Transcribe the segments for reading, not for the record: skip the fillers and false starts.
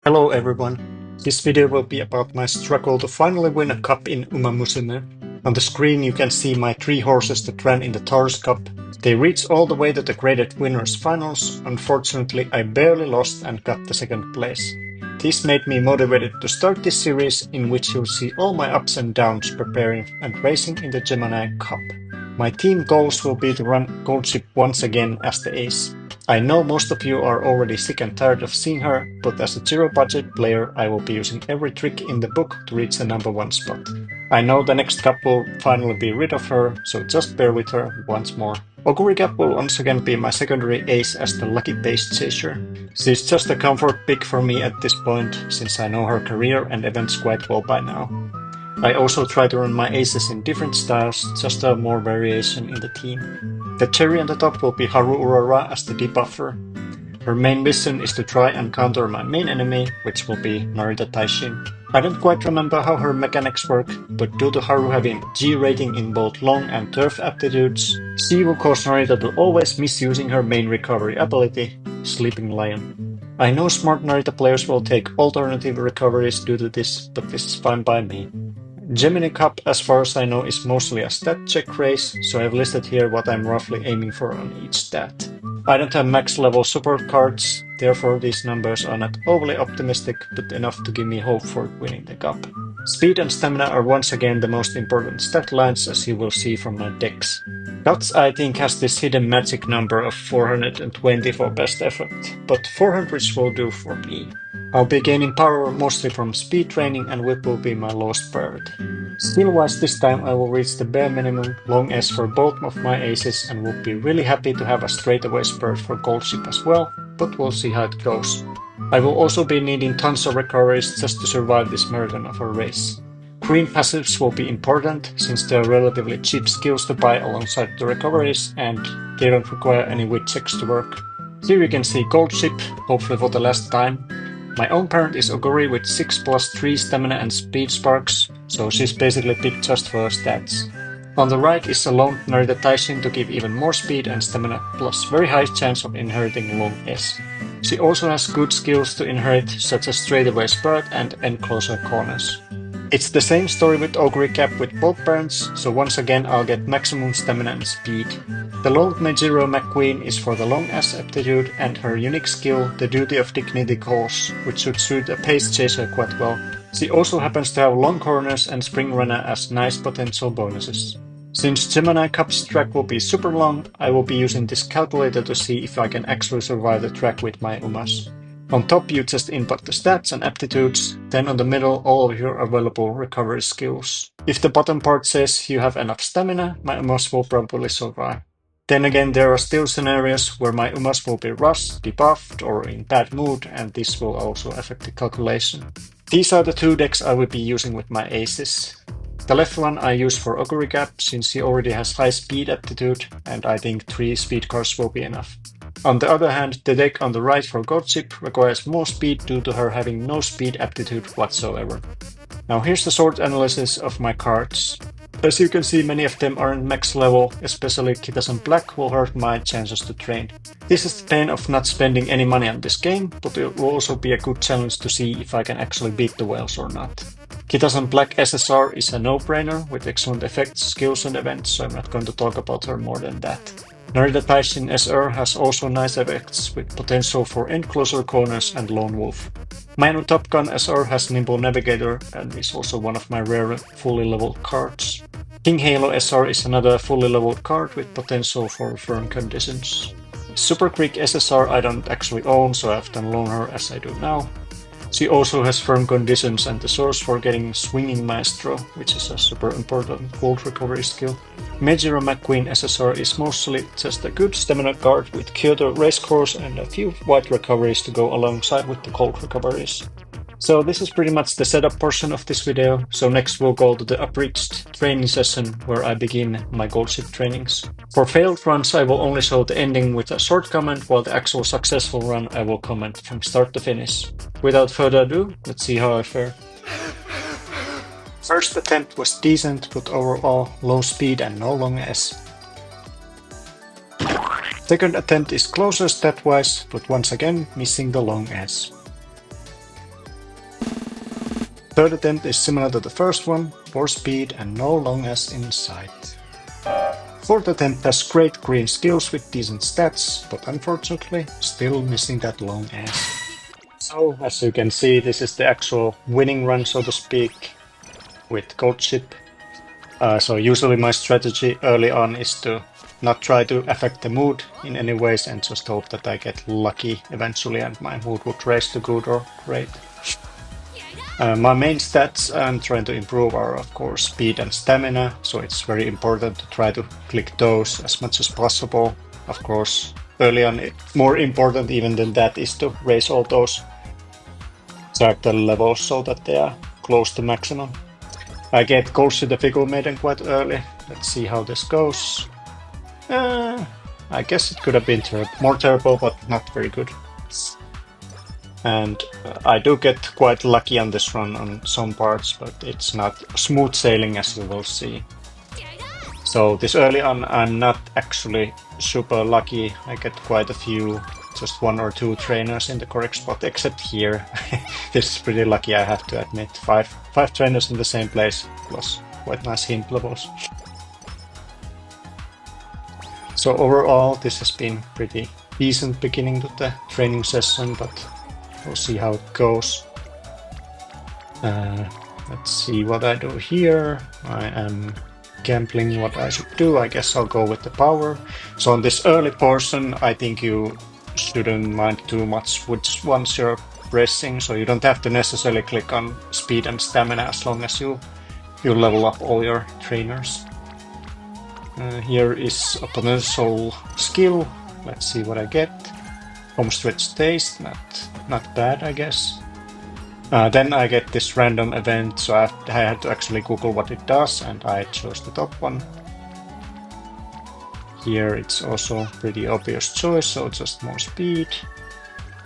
Hello everyone. This video will be about my struggle to finally win a cup in Umamusume. On the screen you can see my 3 horses that ran in the Taurus Cup. They reached all the way to the graded winners finals. Unfortunately, I barely lost and got the second place. This made me motivated to start this series in which you'll see all my ups and downs preparing and racing in the Gemini Cup. My team goals will be to run Goldship once again as the ace. I know most of you are already sick and tired of seeing her, but as a zero budget player I will be using every trick in the book to reach the #1 spot. I know the next cup will finally be rid of her, so just bear with her once more. Oguri Cap will once again be my secondary ace as the lucky base chaser. She's just a comfort pick for me at this point, since I know her career and events quite well by now. I also try to run my aces in different styles, just to have more variation in the team. The cherry on the top will be Haru Urara as the debuffer. Her main mission is to try and counter my main enemy, which will be Narita Taishin. I don't quite remember how her mechanics work, but due to Haru having G rating in both long and turf aptitudes, she will cause Narita to always miss using her main recovery ability, Sleeping Lion. I know smart Narita players will take alternative recoveries due to this, but this is fine by me. Gemini Cup, as far as I know, is mostly a stat check race, so I've listed here what I'm roughly aiming for on each stat. I don't have max level support cards, therefore these numbers are not overly optimistic, but enough to give me hope for winning the cup. Speed and stamina are once again the most important stat lines, as you will see from my decks. Guts, I think, has this hidden magic number of 420 for best effort, but 400 will do for me. I'll be gaining power mostly from speed training, and whip will be my lowest priority. Skill-wise this time I will reach the bare minimum long S for both of my aces and would be really happy to have a straightaway spurt for Goldship as well, but we'll see how it goes. I will also be needing tons of recoveries just to survive this marathon of a race. Green passives will be important since they are relatively cheap skills to buy alongside the recoveries and they don't require any wit checks to work. Here you can see Goldship, hopefully for the last time. My own parent is Oguri with 6+3 stamina and speed sparks, so she's basically picked just for her stats. On the right is a lone Narita Taishin to give even more speed and stamina, plus very high chance of inheriting long S. She also has good skills to inherit, such as straightaway spurt and enclosure corners. It's the same story with Oguri Cap with both parents, so once again I'll get maximum stamina and speed. The lone Meijiro McQueen is for the long S aptitude and her unique skill, the Duty of Dignity calls, which should suit a pace chaser quite well. She also happens to have long corners and Spring Runner as nice potential bonuses. Since Gemini Cup's track will be super long, I will be using this calculator to see if I can actually survive the track with my Umas. On top you just input the stats and aptitudes, then on the middle all of your available recovery skills. If the bottom part says you have enough stamina, my Umas will probably survive. Then again, there are still scenarios where my Umas will be rushed, debuffed, or in bad mood, and this will also affect the calculation. These are the 2 decks I will be using with my aces. The left one I use for Oguri Cap since he already has high speed aptitude, and I think 3 speed cards will be enough. On the other hand, the deck on the right for Goldship requires more speed due to her having no speed aptitude whatsoever. Now here's the short analysis of my cards. As you can see, many of them aren't max level, especially Kitasan Black will hurt my chances to train. This is the pain of not spending any money on this game, but it will also be a good challenge to see if I can actually beat the whales or not. Kitasan Black SSR is a no-brainer with excellent effects, skills and events, so I'm not going to talk about her more than that. Narita Taishin SR has also nice effects with potential for enclosure corners and Lone Wolf. Mine Top Gun SR has Nimble Navigator and is also one of my rare fully leveled cards. King Halo SR is another fully leveled card with potential for firm conditions. Super Creek SSR I don't actually own, so I have to loan her as I do now. She also has firm conditions and the source for getting Swinging Maestro, which is a super important gold recovery skill. Meijiro McQueen SSR is mostly just a good stamina card with Kyoto Racecourse and a few white recoveries to go alongside with the gold recoveries. So this is pretty much the setup portion of this video, so next we'll go to the Upreached training session where I begin my Goldship trainings. For failed runs I will only show the ending with a short comment, while the actual successful run I will comment from start to finish. Without further ado, let's see how I fare. First attempt was decent, but overall low speed and no long S. Second attempt is closer stat-wise, but once again missing the long S. Third attempt is similar to the first one, 4 speed and no long ass in sight. Fourth attempt has great green skills with decent stats, but unfortunately still missing that long ass. So as you can see, this is the actual winning run, so to speak, with gold ship. So usually my strategy early on is to not try to affect the mood in any ways and just hope that I get lucky eventually and my mood would raise to good or great. My main stats I'm trying to improve are of course speed and stamina, so it's very important to try to click those as much as possible. Of course, early on, more important even than that is to raise all those character levels so that they are close to maximum. I get close to the figure maiden quite early. Let's see how this goes. I guess it could have been more terrible, but not very good. And I do get quite lucky on this run on some parts, but it's not smooth sailing as you will see. So this early on I'm not actually super lucky. I get quite a few, just 1 or 2 trainers in the correct spot, except here. This is pretty lucky, I have to admit. 5 trainers in the same place, plus quite nice hint levels. So overall this has been pretty decent beginning to the training session, but we'll see how it goes. Let's see what I do here. I am gambling what I should do. I guess I'll go with the power. So on this early portion, I think you shouldn't mind too much which ones you're pressing. So you don't have to necessarily click on speed and stamina as long as you level up all your trainers. Here is a potential skill. Let's see what I get. Home stretch taste, not bad, I guess. Then I get this random event, so I had to actually Google what it does, and I chose the top one. Here it's also pretty obvious choice, so just more speed.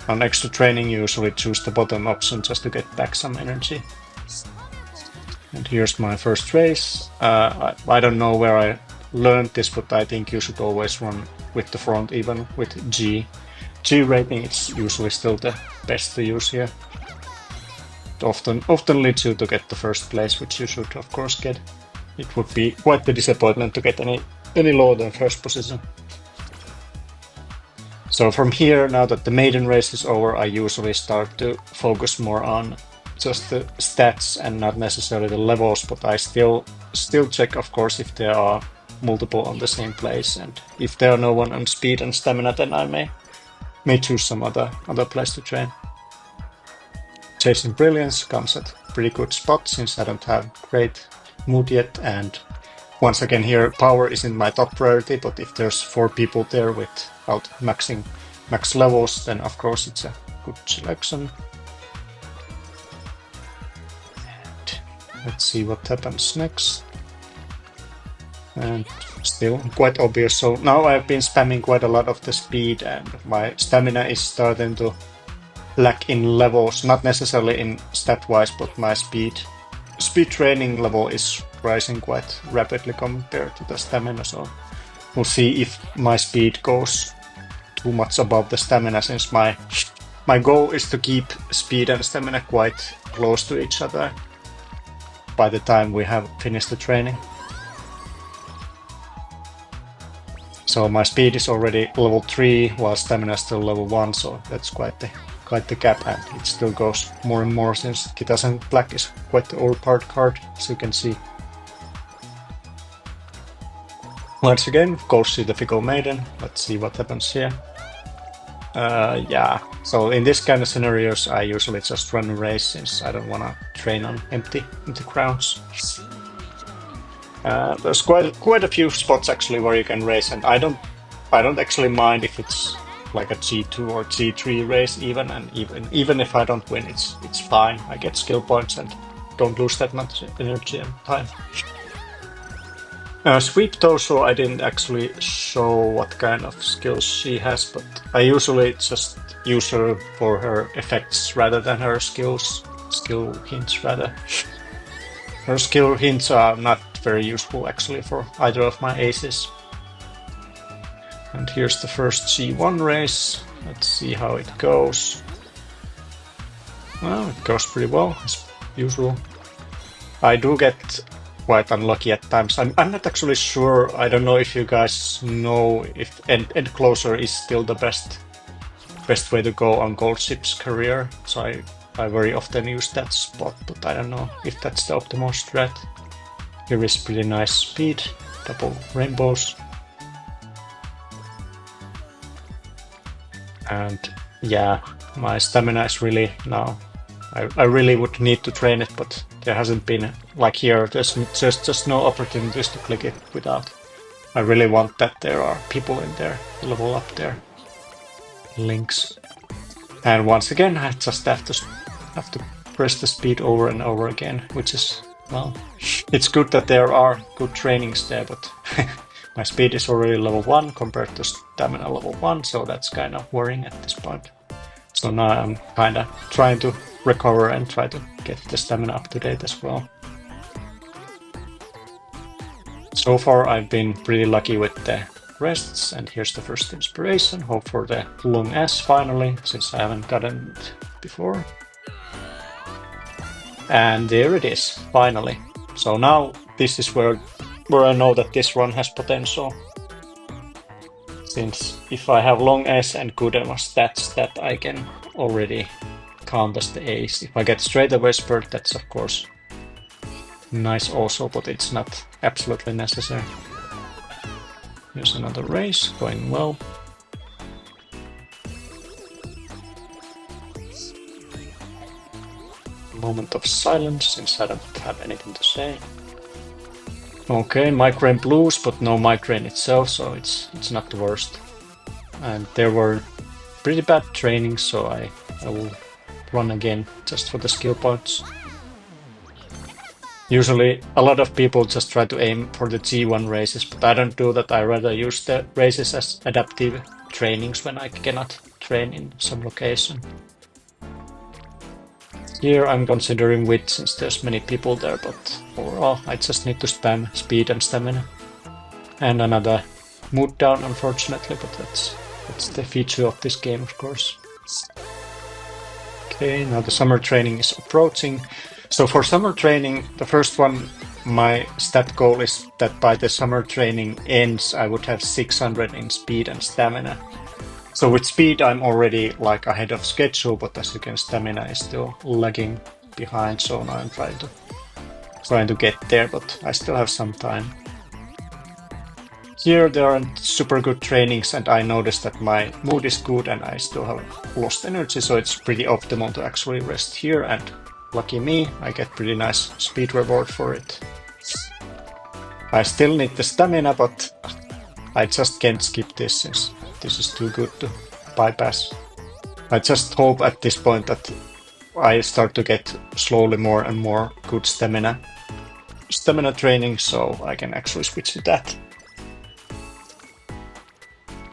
On extra training you usually choose the bottom option just to get back some energy. And here's my first race. I don't know where I learned this, but I think you should always run with the front, even with G. G rating is usually still the best to use here. It often leads you to get the first place, which you should of course get. It would be quite the disappointment to get any lower than first position. So from here, now that the maiden race is over, I usually start to focus more on just the stats and not necessarily the levels, but I still check of course if there are multiple on the same place, and if there are no one on speed and stamina, then I may choose some other place to train. Chasing Brilliance comes at a pretty good spot since I don't have great mood yet, and once again here power isn't my top priority, but if there's 4 people there without max levels, then of course it's a good selection. And let's see what happens next. And still quite obvious. So now I've been spamming quite a lot of the speed, and my stamina is starting to lack in levels, not necessarily in stat wise, but my speed training level is rising quite rapidly compared to the stamina. So we'll see if my speed goes too much above the stamina, since my goal is to keep speed and stamina quite close to each other by the time we have finished the training. So my speed is already level 3, while stamina is still level 1, so that's quite the gap, and it still goes more and more since Kitasen Black is quite the overpowered card, as you can see. Once again, goes to the Fickle Maiden. Let's see what happens here. Yeah, so in this kind of scenarios I usually just run a race since I don't want to train on empty grounds. There's quite a few spots actually where you can race, and I don't actually mind if it's like a G2 or G3 race even, and even if I don't win, it's fine. I get skill points and don't lose that much energy and time. Sweep Torso, I didn't actually show what kind of skills she has, but I usually just use her for her effects rather than her skill hints rather. Her skill hints are not very useful actually for either of my aces. And here's the first G1 race. Let's see how it goes. Well, it goes pretty well as usual. I do get quite unlucky at times. I'm not actually sure. I don't know if you guys know if end closer is still the best way to go on gold ship's career. So I very often use that spot, but I don't know if that's the optimal strat. Here is pretty nice speed, double rainbows. And yeah, my stamina is really now. I really would need to train it, but there hasn't been, like here, there's just no opportunities to click it without. I really want that there are people in there, level up there. Links. And once again, I just have to press the speed over and over again, which is, well, it's good that there are good trainings there, but my speed is already level 1 compared to stamina level 1, so that's kind of worrying at this point. So now I'm kind of trying to recover and try to get the stamina up to date as well. So far I've been pretty lucky with the rests, and here's the first inspiration. Hope for the long S finally, since I haven't gotten it before. And there it is, finally. So now this is where I know that this run has potential. Since if I have long S and good enough stats, that I can already count as the ace. If I get straight away spurt, that's of course nice also, but it's not absolutely necessary. Here's another race, going well. Moment of silence, since I don't have anything to say. Okay, migraine blues, but no migraine itself, so it's not the worst. And there were pretty bad trainings, so I will run again just for the skill points. Usually a lot of people just try to aim for the G1 races, but I don't do that. I rather use the races as adaptive trainings when I cannot train in some location. Here I'm considering width since there's many people there, but overall I just need to spam speed and stamina. And another mood down, unfortunately, but that's the feature of this game, of course. Okay, now the summer training is approaching. So for summer training, the first one, my stat goal is that by the summer training ends, I would have 600 in speed and stamina. So with speed, I'm already like ahead of schedule, but as you can, stamina is still lagging behind. So now I'm trying to get there, but I still have some time. Here there aren't super good trainings, and I noticed that my mood is good and I still have lost energy, so it's pretty optimal to actually rest here, and lucky me, I get pretty nice speed reward for it. I still need the stamina, but I just can't skip this since this is too good to bypass. I just hope at this point that I start to get slowly more and more good stamina training, so I can actually switch to that.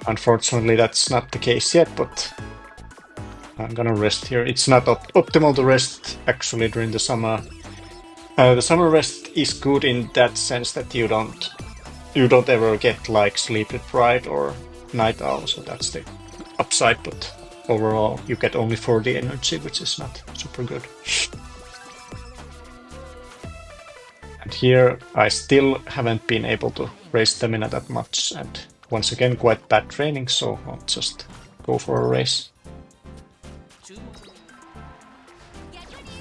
Unfortunately, that's not the case yet, but I'm gonna rest here. It's not optimal to rest actually during the summer. The summer rest is good in that sense that you don't ever get like sleep deprived or night owl, so that's the upside. But overall, you get only 40 energy, which is not super good. And here, I still haven't been able to raise stamina that much, and once again, quite bad training, so I'll just go for a race.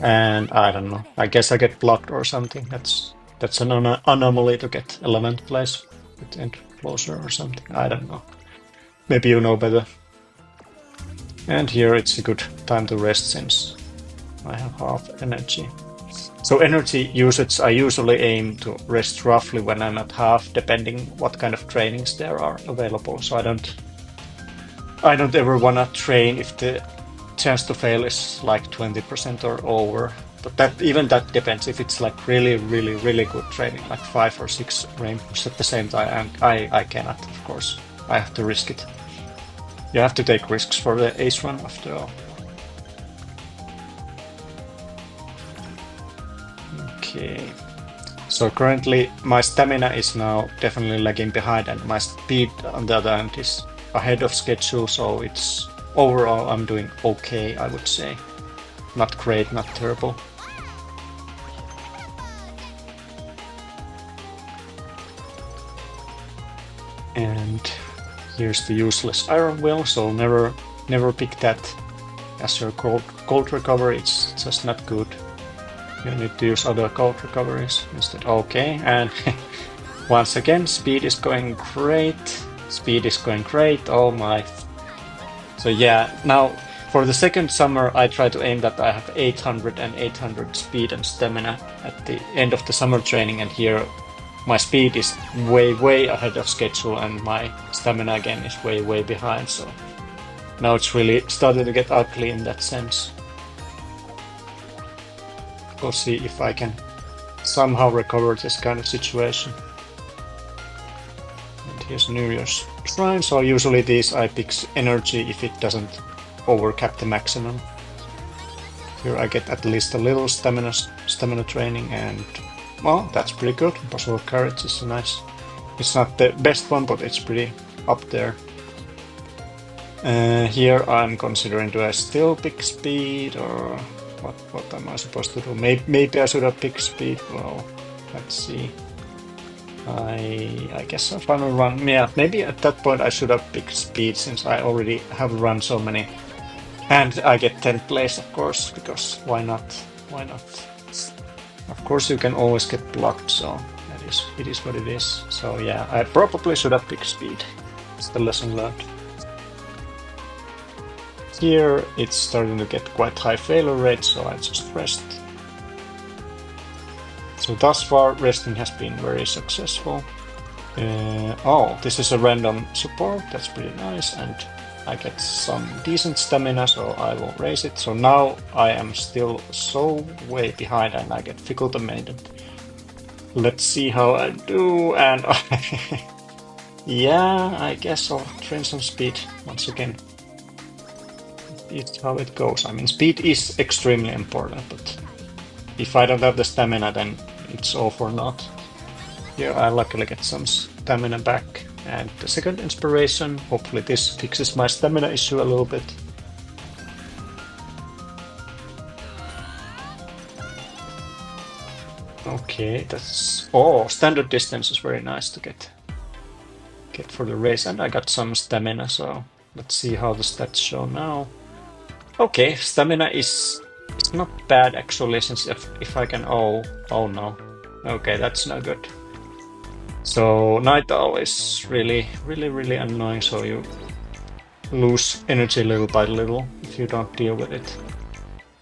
And I don't know, I guess I get blocked or something. That's an anomaly to get 11th place with end closer or something. I don't know. Maybe you know better. And here it's a good time to rest since I have half energy. So energy usage, I usually aim to rest roughly when I'm at half, depending what kind of trainings there are available. So I don't ever wanna train if the chance to fail is like 20% or over. But that depends. If it's like really good training, like 5 or 6 rainbows at the same time, I cannot, of course. I have to risk it. You have to take risks for the ace run after all. Okay, so currently my stamina is now definitely lagging behind, and my speed on the other hand is ahead of schedule, so it's overall I'm doing okay, I would say. Not great, not terrible. Here's the useless iron will, so never pick that as your gold recovery. It's just not good. You need to use other gold recoveries instead. Okay, and once again, speed is going great. Speed is going great. Oh my. So yeah, now for the second summer, I try to aim that I have 800 and 800 speed and stamina at the end of the summer training, and here my speed is way ahead of schedule, and my stamina again is way behind. So now it's really starting to get ugly in that sense. We'll see if I can somehow recover this kind of situation. And here's New Year's Shrine. So usually these I pick energy if it doesn't overcap the maximum. Here I get at least a little stamina training, and well, that's pretty good. Possible Courage is nice. It's not the best one, but it's pretty up there. Here I'm considering, do I still pick speed, or what am I supposed to do? Maybe I should have picked speed. Well, let's see. I guess a final run. Yeah, maybe at that point I should have picked speed, since I already have run so many. And I get 10th place, of course, because why not? Why not? Of course, you can always get blocked, so it is what it is. So yeah, I probably should have picked speed. It's the lesson learned. Here it's starting to get quite high failure rate, so I just rest. So thus far, resting has been very successful. Oh, this is a random support. That's pretty nice, and I get some decent stamina, so I will raise it. So now I am still so way behind, and I get Fickle the Maiden. Let's see how I do, and yeah, I guess I'll train some speed once again. It's how it goes. I mean, speed is extremely important, but if I don't have the stamina, then it's all for naught. Here I luckily get some stamina back. And the second inspiration, hopefully this fixes my stamina issue a little bit. Okay, that's... Oh, standard distance is very nice to get for the race. And I got some stamina, so let's see how the stats show now. Okay, stamina is... It's not bad actually, since if I can... Oh no. Okay, that's not good. So Night Owl is really annoying, so you lose energy little by little if you don't deal with it.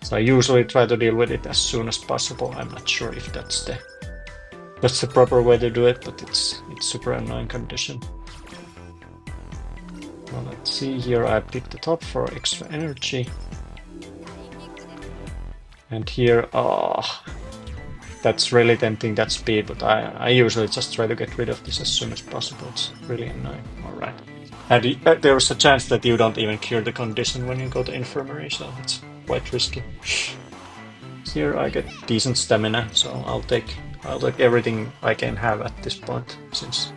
So I usually try to deal with it as soon as possible. I'm not sure if that's the proper way to do it, but it's super annoying condition. Well, let's see here. I picked the top for extra energy. And here, that's really tempting, that speed, but I usually just try to get rid of this as soon as possible. It's really annoying. Alright. And there's a chance that you don't even cure the condition when you go to infirmary, so it's quite risky. Here I get decent stamina, so I'll take everything I can have at this point, since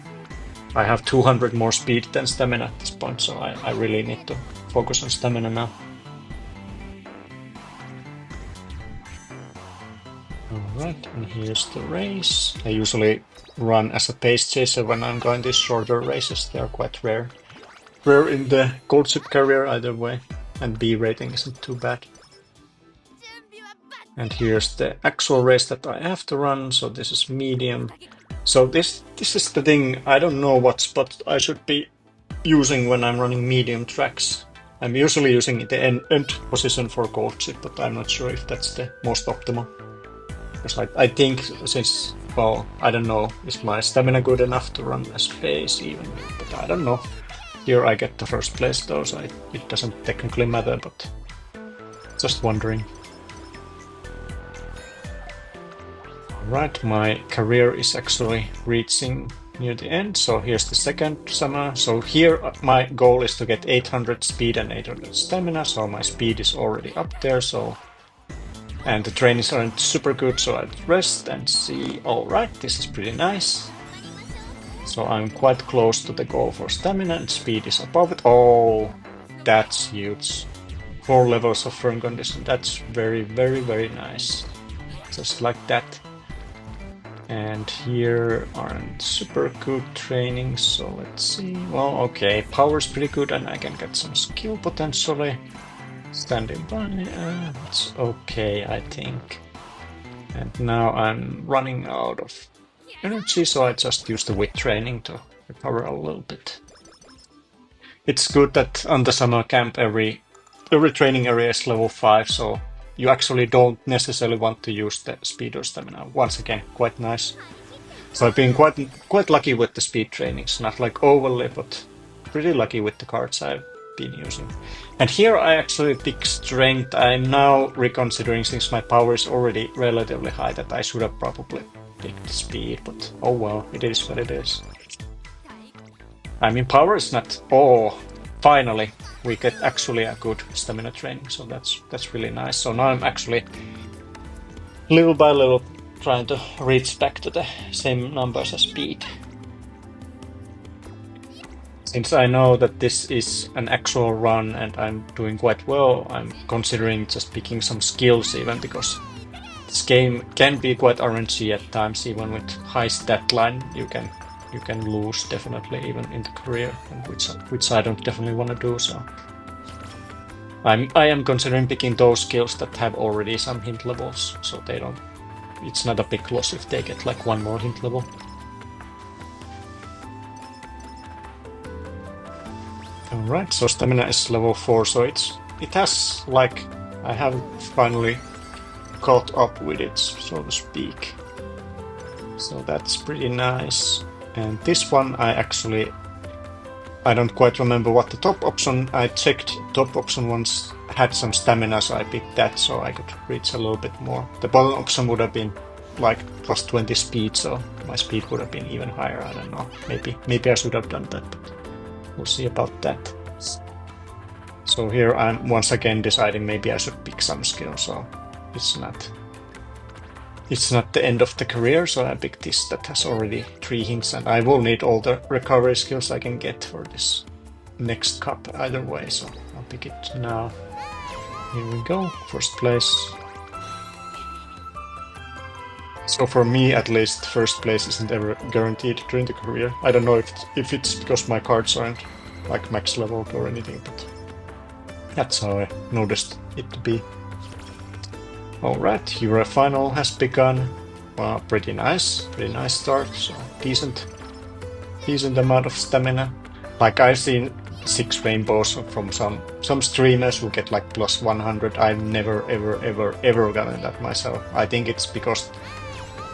I have 200 more speed than stamina at this point, so I really need to focus on stamina now. Alright, and here's the race. I usually run as a pace chaser when I'm going these shorter races. They are quite rare. Rare in the gold ship career either way, and B rating isn't too bad. And here's the actual race that I have to run, so this is medium. So this is the thing, I don't know what spot I should be using when I'm running medium tracks. I'm usually using the end position for gold ship, but I'm not sure if that's the most optimal. Because I think, since, well, I don't know, is my stamina good enough to run as pace even, but I don't know. Here I get the first place though, so it doesn't technically matter, but just wondering. Alright, my career is actually reaching near the end, so here's the second summer. So here my goal is to get 800 speed and 800 stamina, so my speed is already up there, so... And the trainings aren't super good, so I'd rest and see. Alright, this is pretty nice. So I'm quite close to the goal for stamina, and speed is above it. Oh, that's huge. 4 levels of firm condition. That's very nice. Just like that. And here aren't super good training, so let's see. Well, okay, power's pretty good and I can get some skill potentially. Standing by, it's okay, I think. And now I'm running out of energy, so I just use the wit training to recover a little bit. It's good that on the summer camp every training area is level 5, so you actually don't necessarily want to use the speed or stamina. Once again, quite nice. So I've been quite lucky with the speed trainings, not like overly, but pretty lucky with the cards I've been using. And here I actually pick strength. I'm now reconsidering, since my power is already relatively high, that I should have probably picked speed, but oh well, it is what it is. I mean, power is not. Oh, finally we get actually a good stamina training, so that's really nice. So now I'm actually little by little trying to reach back to the same numbers as speed. Since I know that this is an actual run and I'm doing quite well, I'm considering just picking some skills even, because this game can be quite RNG at times. Even with high stat line, you can lose definitely even in the career, and which I don't definitely want to do. So I am considering picking those skills that have already some hint levels, so they don't. It's not a big loss if they get like one more hint level. Alright, so stamina is level 4, so it has like, I have finally caught up with it, so to speak. So that's pretty nice. And this one I don't quite remember what the top option, I checked top option once had some stamina, so I picked that so I could reach a little bit more. The bottom option would have been like plus 20 speed, so my speed would have been even higher. I don't know, maybe I should have done that, but we'll see about that. So here I'm once again deciding maybe I should pick some skill, so it's not the end of the career, so I picked this that has already 3 hints, and I will need all the recovery skills I can get for this next cup either way, so I'll pick it now. Here we go, first place. So for me at least, first place isn't ever guaranteed during the career. I don't know if it's because my cards aren't like max leveled or anything, but that's how I noticed it to be. Alright, Euro final has begun. Well, pretty nice start, so decent amount of stamina. Like I've seen 6 rainbows from some streamers who get like plus 100. I've never ever gotten that myself. I think it's because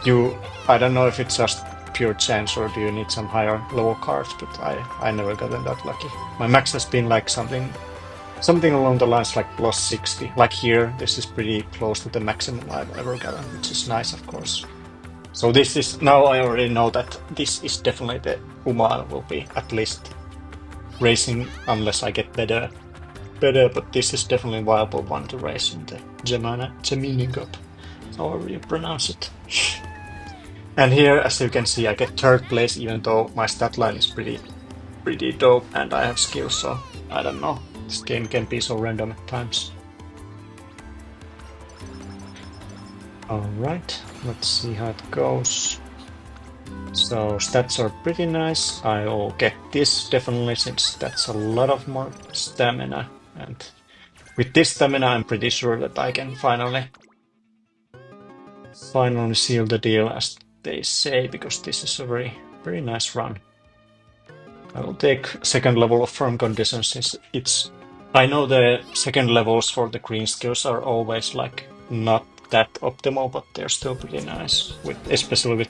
I don't know if it's just pure chance or do you need some higher level cards, but I never gotten that lucky. My max has been like something along the lines like plus 60. Like here, this is pretty close to the maximum I've ever gotten, which is nice, of course. So this is, now I already know that this is definitely the Uma will be at least racing unless I get better, but this is definitely a viable one to race in the Gemini Cup, however you pronounce it. And here, as you can see, I get 3rd place, even though my stat line is pretty dope and I have skills, so I don't know. This game can be so random at times. Alright, let's see how it goes. So stats are pretty nice. I'll get this definitely, since that's a lot of more stamina. And with this stamina I'm pretty sure that I can finally seal the deal, as they say, because this is a very nice run. I will take 2nd level of firm conditions, since I know the 2nd levels for the green skills are always like not that optimal, but they're still pretty nice, especially with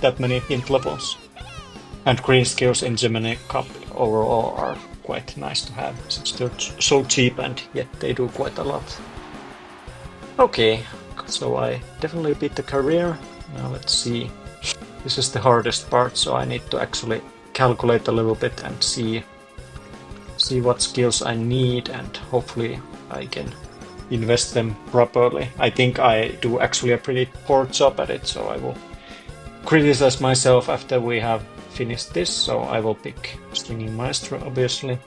that many hint levels. And green skills in Gemini Cup overall are quite nice to have, since they're so cheap and yet they do quite a lot. Okay, so I definitely beat the career. Now let's see. This is the hardest part, so I need to actually calculate a little bit and see what skills I need, and hopefully I can invest them properly. I think I do actually a pretty poor job at it, so I will criticize myself after we have finished this. So I will pick Swinging Maestro, obviously.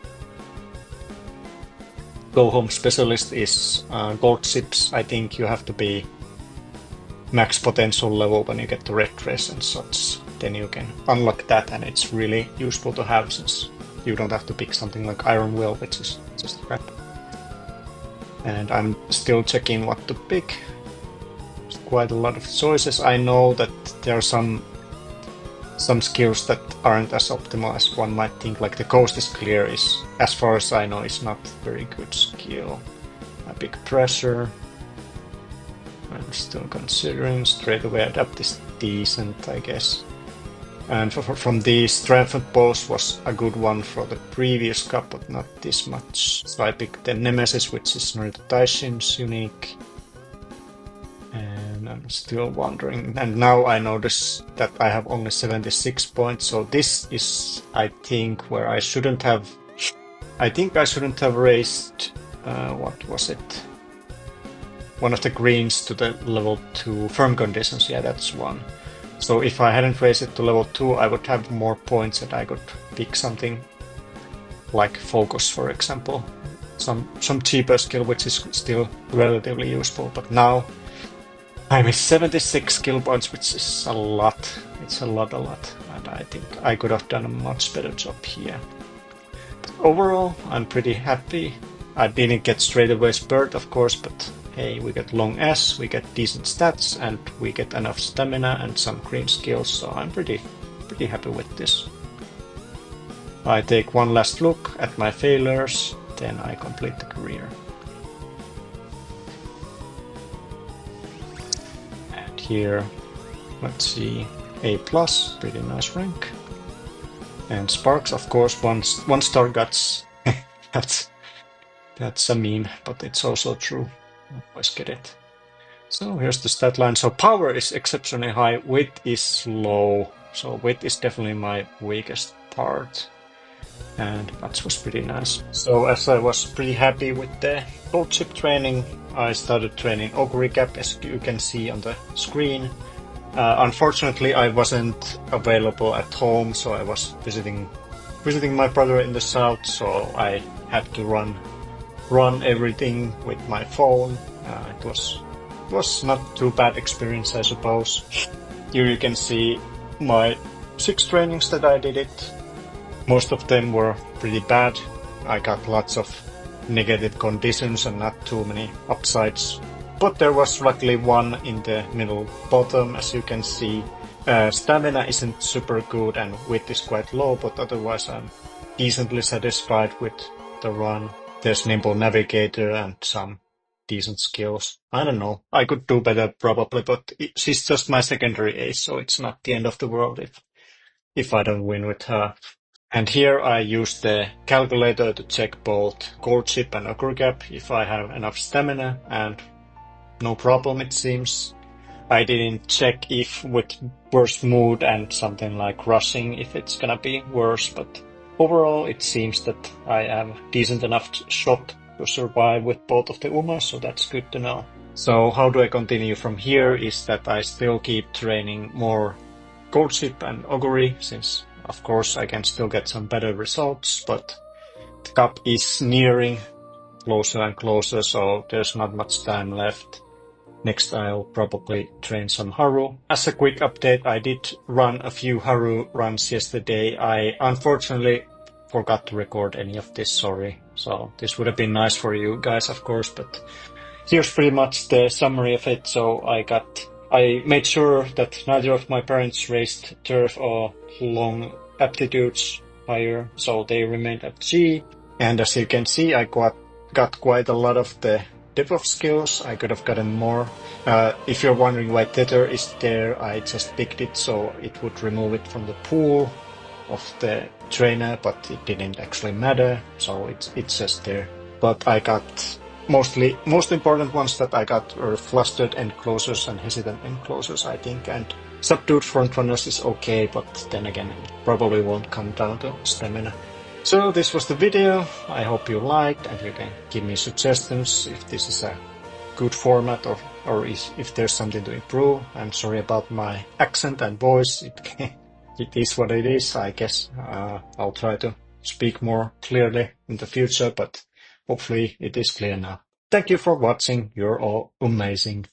Go Home Specialist is gold chips. I think you have to be max potential level when you get the red dress and such. Then you can unlock that, and it's really useful to have since you don't have to pick something like Iron Will, which is just crap. And I'm still checking what to pick. There's quite a lot of choices. I know that there are some skills that aren't as optimal as one might think, like the Coast is Clear is, as far as I know, is not very good skill. A big pressure. I'm still considering. Straight away adapt is decent, I guess. And from these, Triumphant Pose was a good one for the previous cup, but not this much. So I picked the Nemesis, which is Narita Taishin's unique. And I'm still wondering. And now I notice that I have only 76 points. So this is, I think, where I shouldn't have. I think I shouldn't have raised. What was it? One of the greens to the level 2 firm conditions. Yeah, that's one. So if I hadn't raised it to level 2, I would have more points and I could pick something like Focus, for example. Some cheaper skill, which is still relatively useful. But now I miss 76 skill points, which is a lot. It's a lot. And I think I could have done a much better job here. But overall, I'm pretty happy. I didn't get straight away Spurt, of course, but hey, we get long S, we get decent stats, and we get enough stamina and some green skills, so I'm pretty happy with this. I take one last look at my failures, then I complete the career. And here, let's see, A+, pretty nice rank. And Sparks, of course, one star guts. That's a meme, but it's also true. Always get it. So here's the stat line. So power is exceptionally high, width is low. So width is definitely my weakest part. And that was pretty nice. So as I was pretty happy with the gold chip training, I started training Augury Gap, as you can see on the screen. Unfortunately, I wasn't available at home, so I was visiting my brother in the south, so I had to run everything with my phone. It was not too bad experience, I suppose. Here you can see my 6 trainings that I did it. Most of them were pretty bad. I got lots of negative conditions and not too many upsides. But there was luckily one in the middle bottom, as you can see. Stamina isn't super good and width is quite low, but otherwise I'm decently satisfied with the run. There's Nimble Navigator and some decent skills. I don't know. I could do better probably, but she's just my secondary ace, so it's not the end of the world if I don't win with her. And here I use the calculator to check both gold chip and Augury Gap if I have enough stamina, and no problem it seems. I didn't check if with worse mood and something like rushing if it's gonna be worse, but overall, it seems that I have decent enough shot to survive with both of the Umas, so that's good to know. So how do I continue from here is that I still keep training more gold chip and Augury, since of course I can still get some better results, but the cup is nearing closer and closer, so there's not much time left. Next I'll probably train some Haru. As a quick update, I did run a few Haru runs yesterday. I unfortunately forgot to record any of this, sorry. So this would have been nice for you guys, of course, but here's pretty much the summary of it. So I made sure that neither of my parents raised turf or long aptitudes higher, so they remained at G. And as you can see, I got quite a lot of the depth of skills. I could have gotten more. If you're wondering why Tether is there, I just picked it so it would remove it from the pool of the trainer, but it didn't actually matter, so it's just there. But I got most important ones that I got were flustered enclosures and hesitant enclosures, I think, and subdued frontrunners is okay, but then again, it probably won't come down to stamina. So this was the video. I hope you liked, and you can give me suggestions if this is a good format or if there's something to improve. I'm sorry about my accent and voice. It is what it is, I guess. I'll try to speak more clearly in the future, but hopefully it is clear now. Thank you for watching. You're all amazing.